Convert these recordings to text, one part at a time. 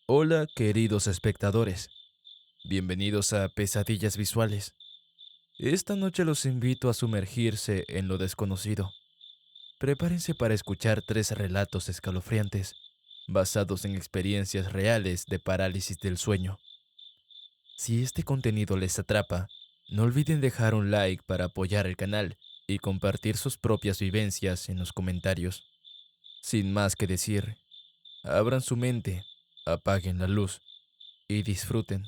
Hola, queridos espectadores. Bienvenidos a Pesadillas Visuales. Esta noche los invito a sumergirse en lo desconocido. Prepárense para escuchar tres relatos escalofriantes basados en experiencias reales de parálisis del sueño. Si este contenido les atrapa, no olviden dejar un like para apoyar el canal y compartir sus propias vivencias en los comentarios. Sin más que decir, abran su mente, apaguen la luz y disfruten.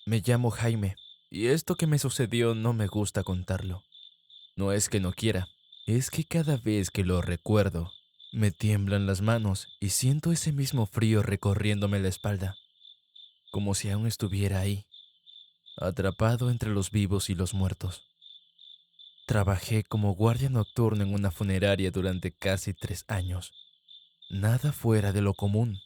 Me llamo Jaime, y esto que me sucedió no me gusta contarlo. No es que no quiera, es que cada vez que lo recuerdo, me tiemblan las manos y siento ese mismo frío recorriéndome la espalda, como si aún estuviera ahí, atrapado entre los vivos y los muertos. Trabajé como guardia nocturno en una funeraria durante casi 3 años. Nada fuera de lo común,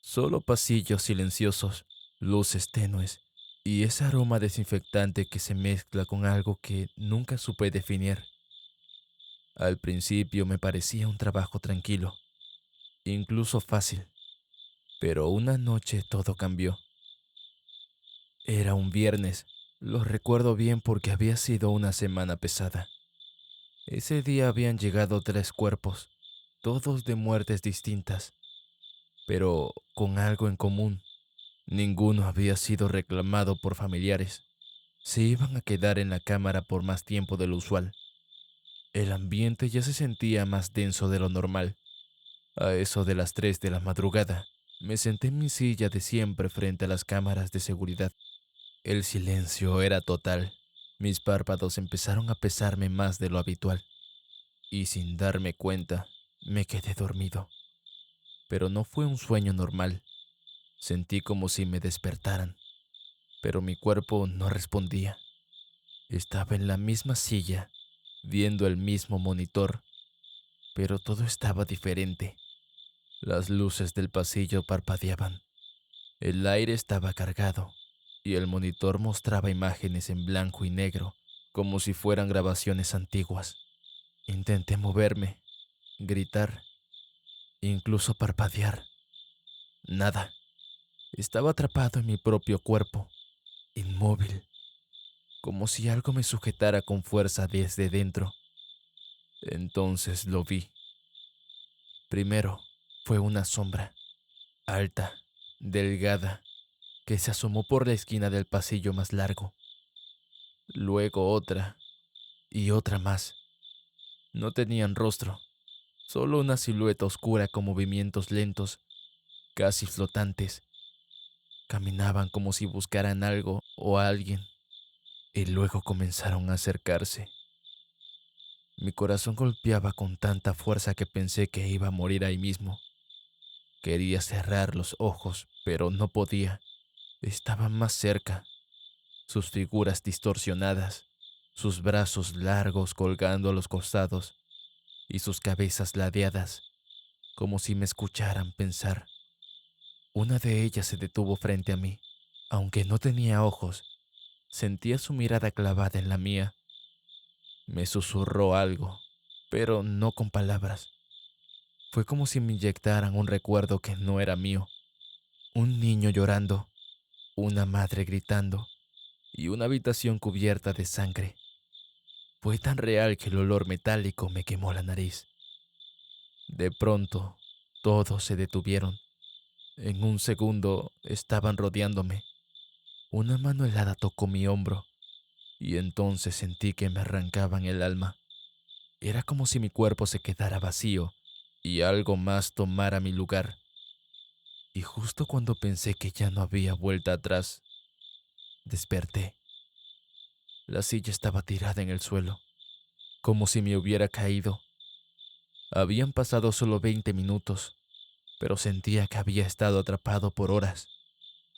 solo pasillos silenciosos, luces tenues y ese aroma desinfectante que se mezcla con algo que nunca supe definir. Al principio me parecía un trabajo tranquilo, incluso fácil, pero una noche todo cambió. Era un viernes, lo recuerdo bien porque había sido una semana pesada. Ese día habían llegado 3 cuerpos, todos de muertes distintas, pero con algo en común. Ninguno había sido reclamado por familiares. Se iban a quedar en la cámara por más tiempo de lo usual. El ambiente ya se sentía más denso de lo normal. A eso de las 3 de la madrugada, me senté en mi silla de siempre frente a las cámaras de seguridad. El silencio era total. Mis párpados empezaron a pesarme más de lo habitual, y sin darme cuenta, me quedé dormido. Pero no fue un sueño normal. Sentí como si me despertaran, pero mi cuerpo no respondía. Estaba en la misma silla, viendo el mismo monitor, pero todo estaba diferente. Las luces del pasillo parpadeaban, el aire estaba cargado y el monitor mostraba imágenes en blanco y negro, como si fueran grabaciones antiguas. Intenté moverme, gritar, incluso parpadear. Nada. Estaba atrapado en mi propio cuerpo, inmóvil, como si algo me sujetara con fuerza desde dentro. Entonces lo vi. Primero fue una sombra, alta, delgada, que se asomó por la esquina del pasillo más largo. Luego otra y otra más. No tenían rostro, solo una silueta oscura con movimientos lentos, casi flotantes. Caminaban como si buscaran algo o a alguien, y luego comenzaron a acercarse. Mi corazón golpeaba con tanta fuerza que pensé que iba a morir ahí mismo. Quería cerrar los ojos, pero no podía. Estaban más cerca, sus figuras distorsionadas, sus brazos largos colgando a los costados y sus cabezas ladeadas, como si me escucharan pensar. Una de ellas se detuvo frente a mí. Aunque no tenía ojos, sentía su mirada clavada en la mía. Me susurró algo, pero no con palabras. Fue como si me inyectaran un recuerdo que no era mío. Un niño llorando, una madre gritando y una habitación cubierta de sangre. Fue tan real que el olor metálico me quemó la nariz. De pronto, todos se detuvieron. En un segundo estaban rodeándome. Una mano helada tocó mi hombro y entonces sentí que me arrancaban el alma. Era como si mi cuerpo se quedara vacío y algo más tomara mi lugar. Y justo cuando pensé que ya no había vuelta atrás, desperté. La silla estaba tirada en el suelo, como si me hubiera caído. Habían pasado solo 20 minutos, pero sentía que había estado atrapado por horas.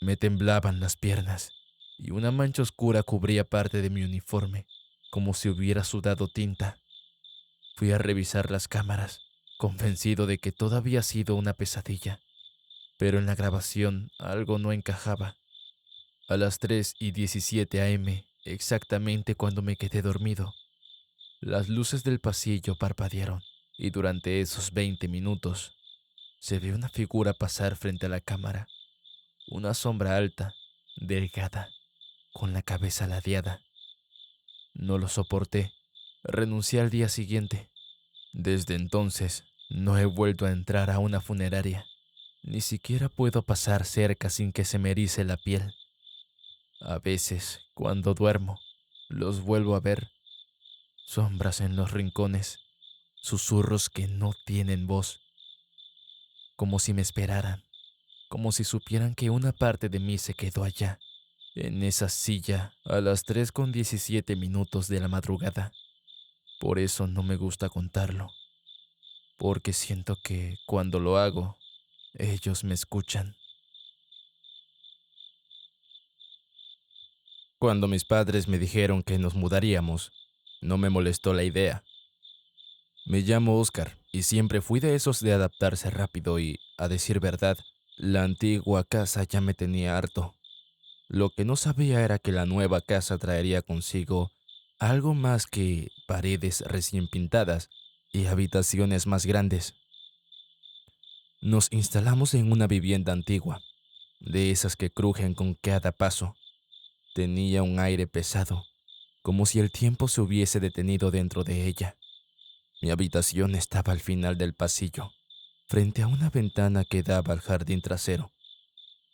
Me temblaban las piernas y una mancha oscura cubría parte de mi uniforme, como si hubiera sudado tinta. Fui a revisar las cámaras, convencido de que todo había sido una pesadilla, pero en la grabación algo no encajaba. A las 3:17 a.m., exactamente cuando me quedé dormido, las luces del pasillo parpadearon y durante esos 20 minutos Se ve una figura pasar frente a la cámara, una sombra alta, delgada, con la cabeza ladeada. No lo soporté. Renuncié al día siguiente. Desde entonces, no he vuelto a entrar a una funeraria. Ni siquiera puedo pasar cerca sin que se me erice la piel. A veces, cuando duermo, los vuelvo a ver. Sombras en los rincones, susurros que no tienen voz, como si me esperaran, como si supieran que una parte de mí se quedó allá, en esa silla, a las 3:17 de la madrugada. Por eso no me gusta contarlo, porque siento que cuando lo hago, ellos me escuchan. Cuando mis padres me dijeron que nos mudaríamos, no me molestó la idea. Me llamo Oscar y siempre fui de esos de adaptarse rápido y, a decir verdad, la antigua casa ya me tenía harto. Lo que no sabía era que la nueva casa traería consigo algo más que paredes recién pintadas y habitaciones más grandes. Nos instalamos en una vivienda antigua, de esas que crujen con cada paso. Tenía un aire pesado, como si el tiempo se hubiese detenido dentro de ella. Mi habitación estaba al final del pasillo, frente a una ventana que daba al jardín trasero.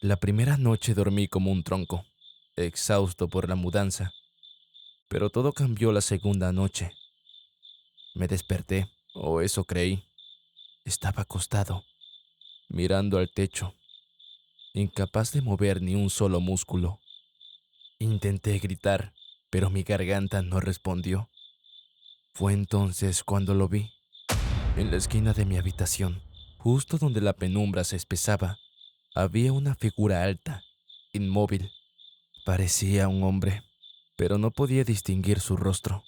La primera noche dormí como un tronco, exhausto por la mudanza, pero todo cambió la segunda noche. Me desperté, o eso creí. Estaba acostado, mirando al techo, incapaz de mover ni un solo músculo. Intenté gritar, pero mi garganta no respondió. Fue entonces cuando lo vi, en la esquina de mi habitación, justo donde la penumbra se espesaba. Había una figura alta, inmóvil. Parecía un hombre, pero no podía distinguir su rostro.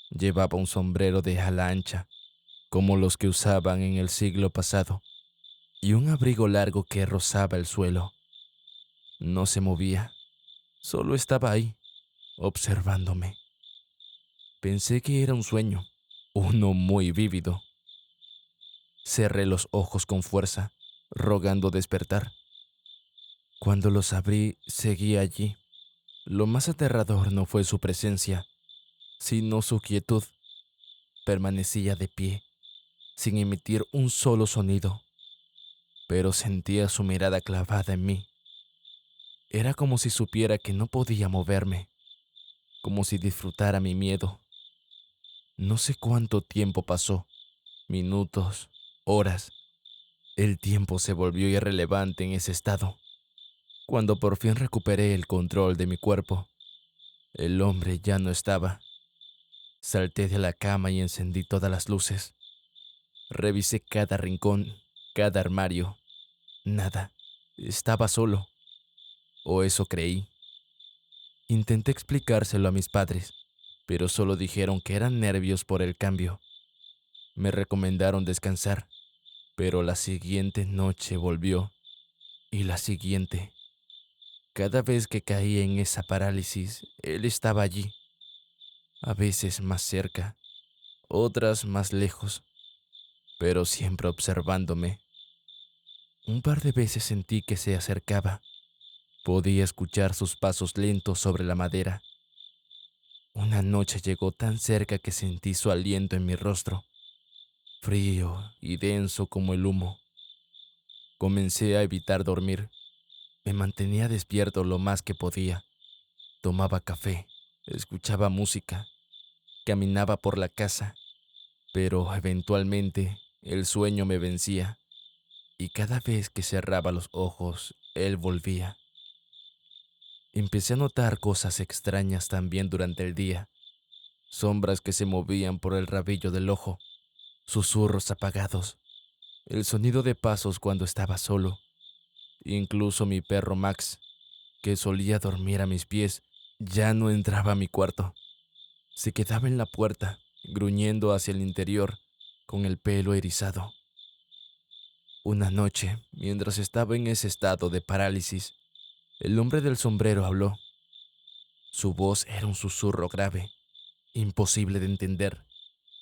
Llevaba un sombrero de ala ancha, como los que usaban en el siglo pasado, y un abrigo largo que rozaba el suelo. No se movía, solo estaba ahí, observándome. Pensé que era un sueño, uno muy vívido. Cerré los ojos con fuerza, rogando despertar. Cuando los abrí, seguía allí. Lo más aterrador no fue su presencia, sino su quietud. Permanecía de pie, sin emitir un solo sonido, pero sentía su mirada clavada en mí. Era como si supiera que no podía moverme, como si disfrutara mi miedo. No sé cuánto tiempo pasó, minutos, horas. El tiempo se volvió irrelevante en ese estado. Cuando por fin recuperé el control de mi cuerpo, el hombre ya no estaba. Salté de la cama y encendí todas las luces. Revisé cada rincón, cada armario. Nada. Estaba solo. O eso creí. Intenté explicárselo a mis padres, pero solo dijeron que eran nervios por el cambio. Me recomendaron descansar, pero la siguiente noche volvió. Y la siguiente. Cada vez que caía en esa parálisis, él estaba allí. A veces más cerca, otras más lejos, pero siempre observándome. Un par de veces sentí que se acercaba. Podía escuchar sus pasos lentos sobre la madera. Una noche llegó tan cerca que sentí su aliento en mi rostro, frío y denso como el humo. Comencé a evitar dormir. Me mantenía despierto lo más que podía. Tomaba café, escuchaba música, caminaba por la casa, pero eventualmente el sueño me vencía y cada vez que cerraba los ojos, él volvía. Empecé a notar cosas extrañas también durante el día, sombras que se movían por el rabillo del ojo, susurros apagados, el sonido de pasos cuando estaba solo. Incluso mi perro Max, que solía dormir a mis pies, ya no entraba a mi cuarto. Se quedaba en la puerta, gruñendo hacia el interior, con el pelo erizado. Una noche, mientras estaba en ese estado de parálisis, el hombre del sombrero habló. Su voz era un susurro grave, imposible de entender,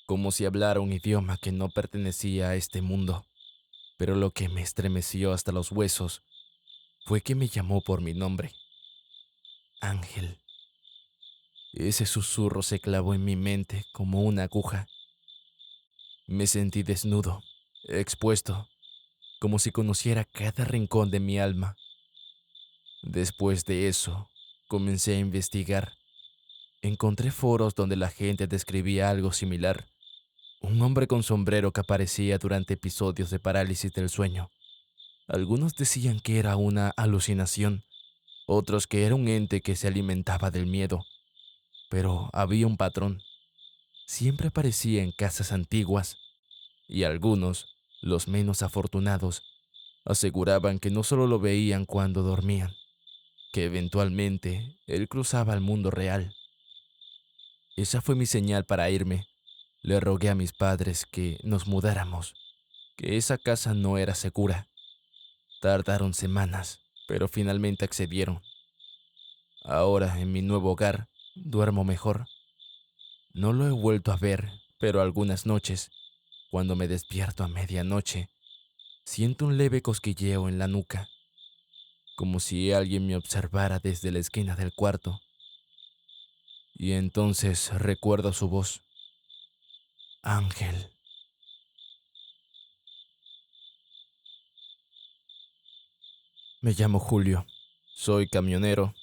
como si hablara un idioma que no pertenecía a este mundo. pero lo que me estremeció hasta los huesos fue que me llamó por mi nombre. Ángel. Ese susurro se clavó en mi mente como una aguja. Me sentí desnudo, expuesto, como si conociera cada rincón de mi alma. Después de eso, comencé a investigar. Encontré foros donde la gente describía algo similar. Un hombre con sombrero que aparecía durante episodios de parálisis del sueño. Algunos decían que era una alucinación, otros que era un ente que se alimentaba del miedo. Pero había un patrón. Siempre aparecía en casas antiguas, y algunos, los menos afortunados, aseguraban que no solo lo veían cuando dormían, que eventualmente él cruzaba al mundo real. Esa fue mi señal para irme. Le rogué a mis padres que nos mudáramos, que esa casa no era segura. Tardaron semanas, pero finalmente accedieron. Ahora, en mi nuevo hogar, duermo mejor. No lo he vuelto a ver, pero algunas noches, cuando me despierto a medianoche, siento un leve cosquilleo en la nuca, como si alguien me observara desde la esquina del cuarto. Y entonces recuerdo su voz. Ángel. Me llamo Julio, soy camionero,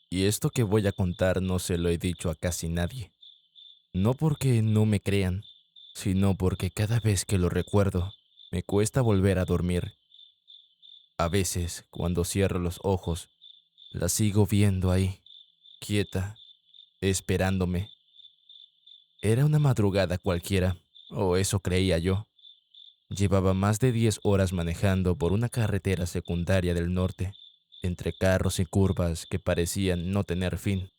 y esto que voy a contar no se lo he dicho a casi nadie. No porque no me crean, sino porque cada vez que lo recuerdo, me cuesta volver a dormir. A veces, cuando cierro los ojos, la sigo viendo ahí, quieta, esperándome. Era una madrugada cualquiera, o eso creía yo. Llevaba más de 10 horas manejando por una carretera secundaria del norte, entre carros y curvas que parecían no tener fin.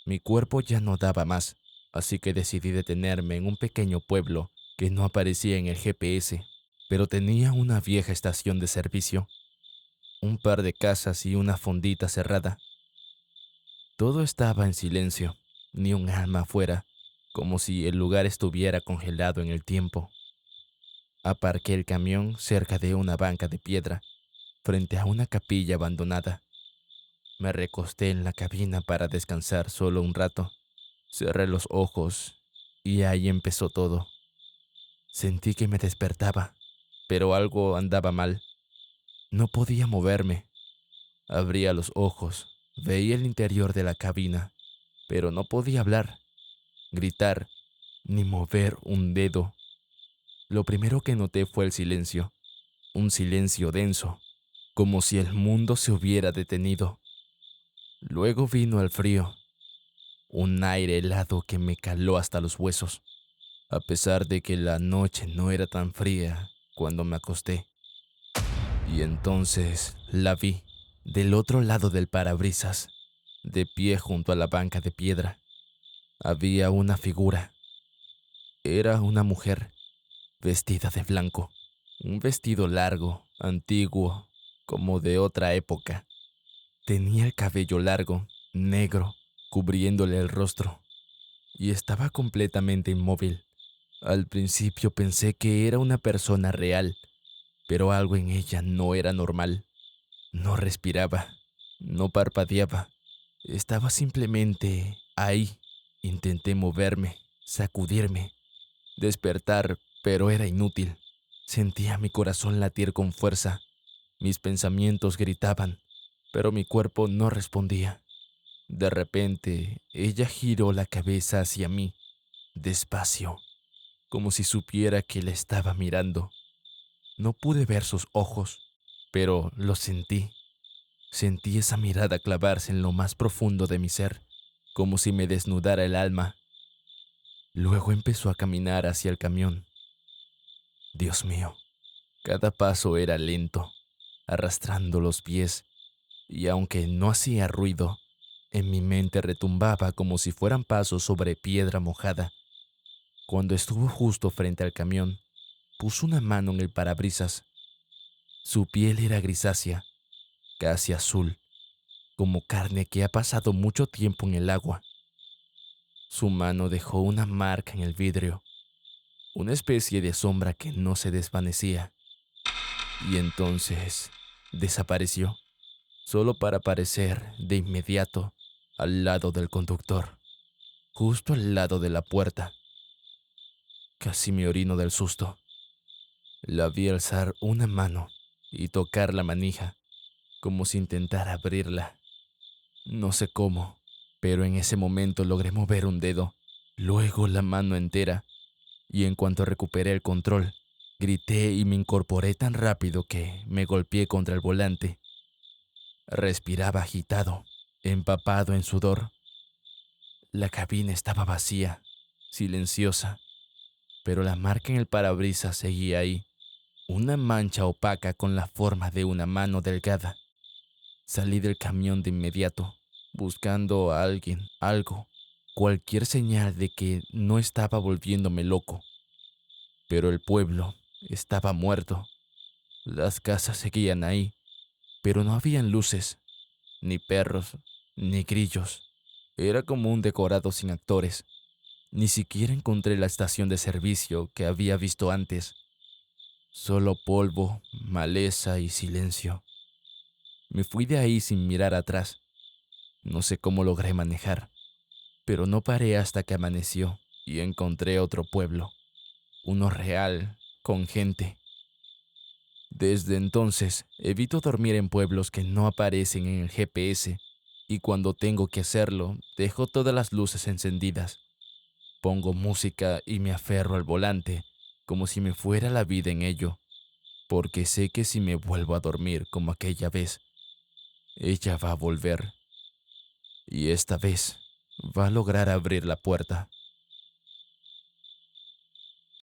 Mi cuerpo ya no daba más, así que decidí detenerme en un pequeño pueblo que no aparecía en el GPS, pero tenía una vieja estación de servicio, un par de casas y una fondita cerrada. Todo estaba en silencio, ni un alma afuera, como si el lugar estuviera congelado en el tiempo. Aparqué el camión cerca de una banca de piedra, frente a una capilla abandonada. Me recosté en la cabina para descansar solo un rato. Cerré los ojos y ahí empezó todo. Sentí que me despertaba, pero algo andaba mal. No podía moverme. Abría los ojos, veía el interior de la cabina, pero no podía hablar, gritar, ni mover un dedo. Lo primero que noté fue el silencio, un silencio denso, como si el mundo se hubiera detenido. Luego vino el frío, un aire helado que me caló hasta los huesos, a pesar de que la noche no era tan fría cuando me acosté. Y entonces la vi, del otro lado del parabrisas, de pie junto a la banca de piedra. Había una figura. Era una mujer, vestida de blanco. Un vestido largo, antiguo, como de otra época. Tenía el cabello largo, negro, cubriéndole el rostro, y estaba completamente inmóvil. Al principio pensé que era una persona real, pero algo en ella no era normal. No respiraba, no parpadeaba. Estaba simplemente ahí. Intenté moverme, sacudirme, despertar, pero era inútil. Sentía mi corazón latir con fuerza. Mis pensamientos gritaban, pero mi cuerpo no respondía. De repente, ella giró la cabeza hacia mí, despacio, como si supiera que la estaba mirando. No pude ver sus ojos, pero lo sentí. Sentí esa mirada clavarse en lo más profundo de mi ser, como si me desnudara el alma. Luego empezó a caminar hacia el camión. Dios mío, cada paso era lento, arrastrando los pies, y aunque no hacía ruido, en mi mente retumbaba como si fueran pasos sobre piedra mojada. Cuando estuvo justo frente al camión, puso una mano en el parabrisas. Su piel era grisácea, casi azul, como carne que ha pasado mucho tiempo en el agua. Su mano dejó una marca en el vidrio, una especie de sombra que no se desvanecía. y entonces desapareció, solo para aparecer de inmediato al lado del conductor, justo al lado de la puerta. Casi me orino del susto. La vi alzar una mano y tocar la manija, como si intentara abrirla. No sé cómo, pero en ese momento logré mover un dedo, luego la mano entera, y en cuanto recuperé el control, grité y me incorporé tan rápido que me golpeé contra el volante. Respiraba agitado, empapado en sudor. La cabina estaba vacía, silenciosa, pero la marca en el parabrisas seguía ahí, una mancha opaca con la forma de una mano delgada. Salí del camión de inmediato, buscando a alguien, algo, cualquier señal de que no estaba volviéndome loco. Pero el pueblo estaba muerto. Las casas seguían ahí, pero no habían luces, ni perros, ni grillos. Era como un decorado sin actores. Ni siquiera encontré la estación de servicio que había visto antes. Solo polvo, maleza y silencio. Me fui de ahí sin mirar atrás. No sé cómo logré manejar, pero no paré hasta que amaneció y encontré otro pueblo, uno real, con gente. Desde entonces, evito dormir en pueblos que no aparecen en el GPS y cuando tengo que hacerlo, dejo todas las luces encendidas. Pongo música y me aferro al volante, como si me fuera la vida en ello, porque sé que si me vuelvo a dormir como aquella vez, ella va a volver y esta vez va a lograr abrir la puerta.